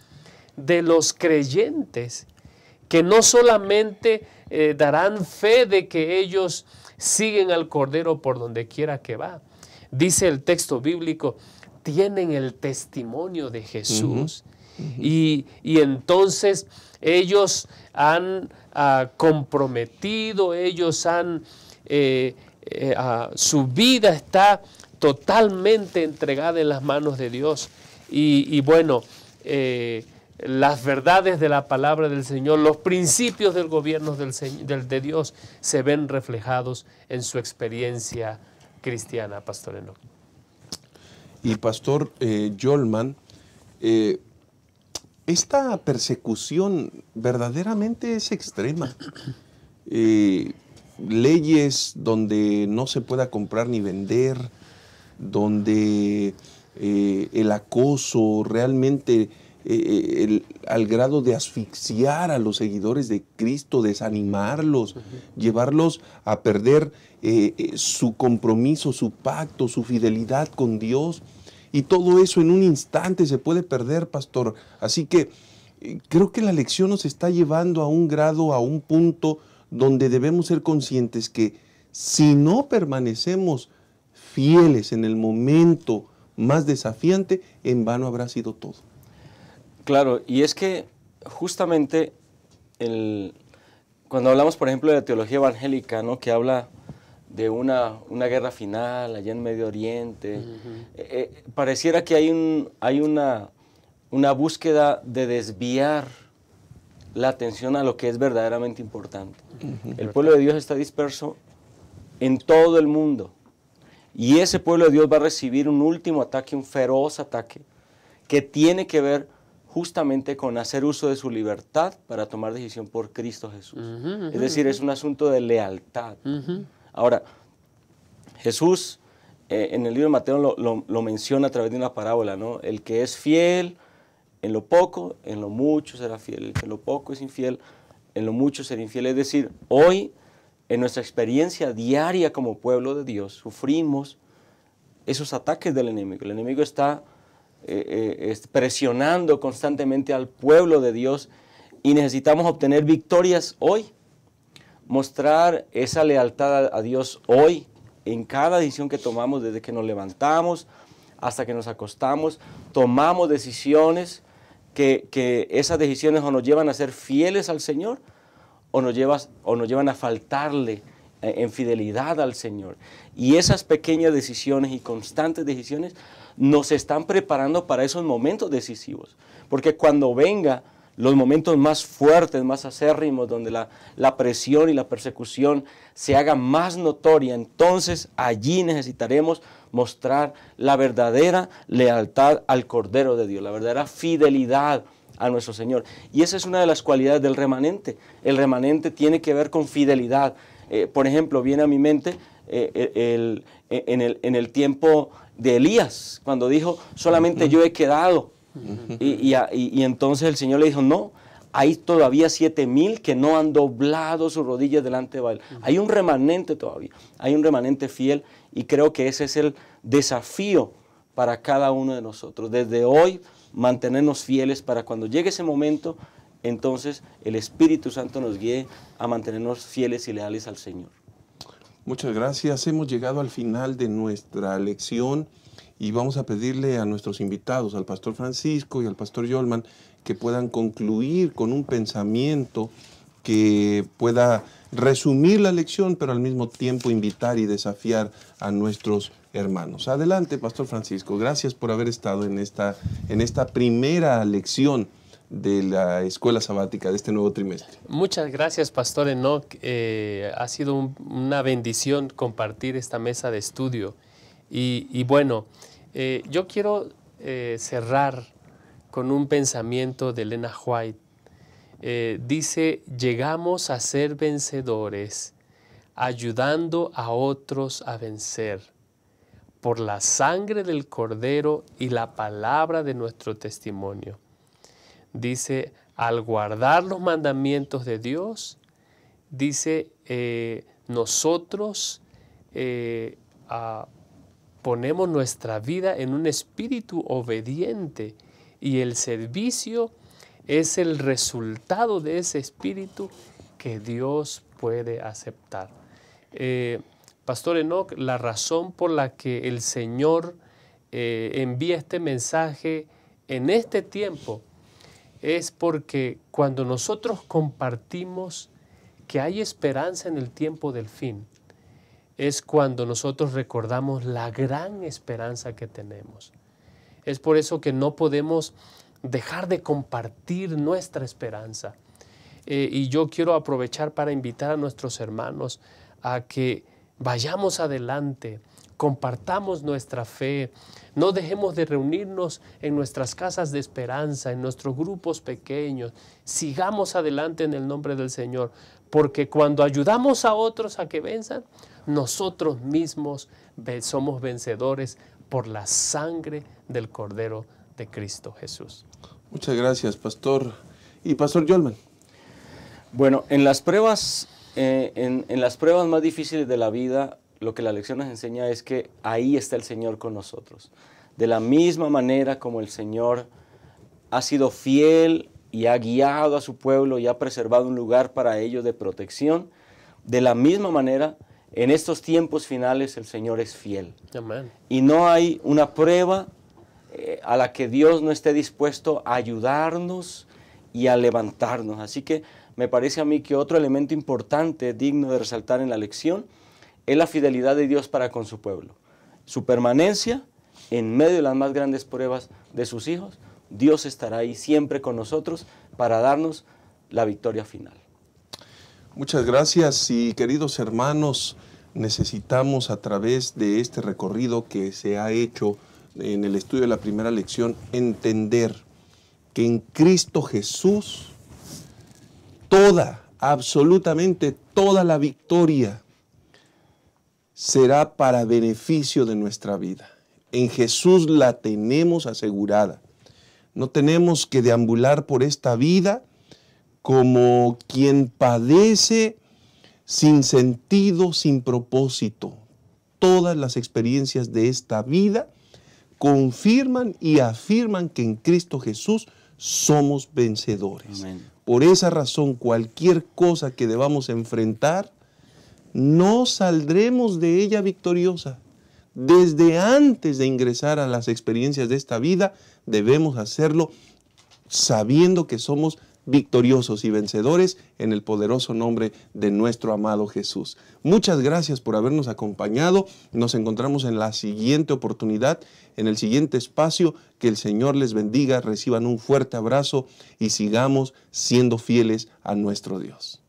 de los creyentes, que no solamente darán fe de que ellos siguen al Cordero por donde quiera que va. Dice el texto bíblico, tienen el testimonio de Jesús. Y entonces ellos han comprometido, ellos han, su vida está totalmente entregada en las manos de Dios. Y bueno, las verdades de la palabra del Señor, los principios del gobierno de Dios se ven reflejados en su experiencia cristiana, Pastor Enoch. Y Pastor Yolman, esta persecución verdaderamente es extrema. Leyes donde no se pueda comprar ni vender, donde el acoso realmente al grado de asfixiar a los seguidores de Cristo, desanimarlos, llevarlos a perder su compromiso, su pacto, su fidelidad con Dios. Y todo eso en un instante se puede perder, pastor. Así que creo que la lección nos está llevando a un grado, a un punto donde debemos ser conscientes que si no permanecemos fieles en el momento más desafiante, en vano habrá sido todo. Claro, y es que justamente cuando hablamos, por ejemplo, de la teología evangélica, ¿no?, que habla de una guerra final allá en Medio Oriente, pareciera que hay una búsqueda de desviar la atención a lo que es verdaderamente importante. El pueblo de Dios está disperso en todo el mundo, y ese pueblo de Dios va a recibir un último ataque, un feroz ataque, que tiene que ver justamente con hacer uso de su libertad para tomar decisión por Cristo Jesús. Es decir, es un asunto de lealtad. Ahora, Jesús en el libro de Mateo lo menciona a través de una parábola, ¿no? El que es fiel en lo poco, en lo mucho será fiel. El que en lo poco es infiel, en lo mucho será infiel. Es decir, hoy, en nuestra experiencia diaria como pueblo de Dios, sufrimos esos ataques del enemigo. El enemigo está presionando constantemente al pueblo de Dios y necesitamos obtener victorias hoy. Mostrar esa lealtad a Dios hoy, en cada decisión que tomamos, desde que nos levantamos hasta que nos acostamos, tomamos decisiones que esas decisiones o nos llevan a ser fieles al Señor o nos llevan a faltarle en fidelidad al Señor. Y esas pequeñas decisiones y constantes decisiones nos están preparando para esos momentos decisivos. Porque cuando venga los momentos más fuertes, más acérrimos, donde la presión y la persecución se haga más notoria, entonces allí necesitaremos mostrar la verdadera lealtad al Cordero de Dios, la verdadera fidelidad a nuestro Señor. Y esa es una de las cualidades del remanente. El remanente tiene que ver con fidelidad. Por ejemplo, viene a mi mente en el tiempo de Elías, cuando dijo, solamente yo he quedado. Y entonces el Señor le dijo, no, hay todavía 7,000 que no han doblado sus rodillas delante de Baal. Hay un remanente todavía, hay un remanente fiel, y creo que ese es el desafío para cada uno de nosotros. Desde hoy, mantenernos fieles para cuando llegue ese momento, entonces el Espíritu Santo nos guíe a mantenernos fieles y leales al Señor. Muchas gracias. Hemos llegado al final de nuestra lección y vamos a pedirle a nuestros invitados, al Pastor Francisco y al Pastor Yolman, que puedan concluir con un pensamiento que pueda resumir la lección, pero al mismo tiempo invitar y desafiar a nuestros hermanos. Adelante, Pastor Francisco. Gracias por haber estado en esta primera lección de la escuela sabática de este nuevo trimestre. Muchas gracias, Pastor Enoch. Ha sido una bendición compartir esta mesa de estudio. Y bueno, yo quiero cerrar con un pensamiento de Elena White. Dice, llegamos a ser vencedores ayudando a otros a vencer por la sangre del Cordero y la palabra de nuestro testimonio. Dice, al guardar los mandamientos de Dios, dice, nosotros ponemos nuestra vida en un espíritu obediente y el servicio es el resultado de ese espíritu que Dios puede aceptar. Pastor Enoch, la razón por la que el Señor envía este mensaje en este tiempo es porque cuando nosotros compartimos que hay esperanza en el tiempo del fin, es cuando nosotros recordamos la gran esperanza que tenemos. Es por eso que no podemos dejar de compartir nuestra esperanza. Y yo quiero aprovechar para invitar a nuestros hermanos a que vayamos adelante, compartamos nuestra fe, no dejemos de reunirnos en nuestras casas de esperanza, en nuestros grupos pequeños, sigamos adelante en el nombre del Señor, porque cuando ayudamos a otros a que venzan, nosotros mismos somos vencedores por la sangre del Cordero de Cristo Jesús. Muchas gracias, Pastor. Y Pastor Yolman. Bueno, en las pruebas más difíciles de la vida, lo que la lección nos enseña es que ahí está el Señor con nosotros. De la misma manera como el Señor ha sido fiel y ha guiado a su pueblo y ha preservado un lugar para ellos de protección, de la misma manera, en estos tiempos finales el Señor es fiel. Amén. Y no hay una prueba a la que Dios no esté dispuesto a ayudarnos y a levantarnos. Así que me parece a mí que otro elemento importante, digno de resaltar en la lección, es la fidelidad de Dios para con su pueblo. Su permanencia en medio de las más grandes pruebas de sus hijos, Dios estará ahí siempre con nosotros para darnos la victoria final. Muchas gracias y queridos hermanos, necesitamos a través de este recorrido que se ha hecho en el estudio de la primera lección entender que en Cristo Jesús absolutamente toda la victoria será para beneficio de nuestra vida. En Jesús la tenemos asegurada. No tenemos que deambular por esta vida como quien padece sin sentido, sin propósito. Todas las experiencias de esta vida confirman y afirman que en Cristo Jesús somos vencedores. Amén. Por esa razón, cualquier cosa que debamos enfrentar, no saldremos de ella victoriosa. Desde antes de ingresar a las experiencias de esta vida, debemos hacerlo sabiendo que somos victoriosos y vencedores en el poderoso nombre de nuestro amado Jesús. Muchas gracias por habernos acompañado. Nos encontramos en la siguiente oportunidad, en el siguiente espacio. Que el Señor les bendiga, reciban un fuerte abrazo y sigamos siendo fieles a nuestro Dios.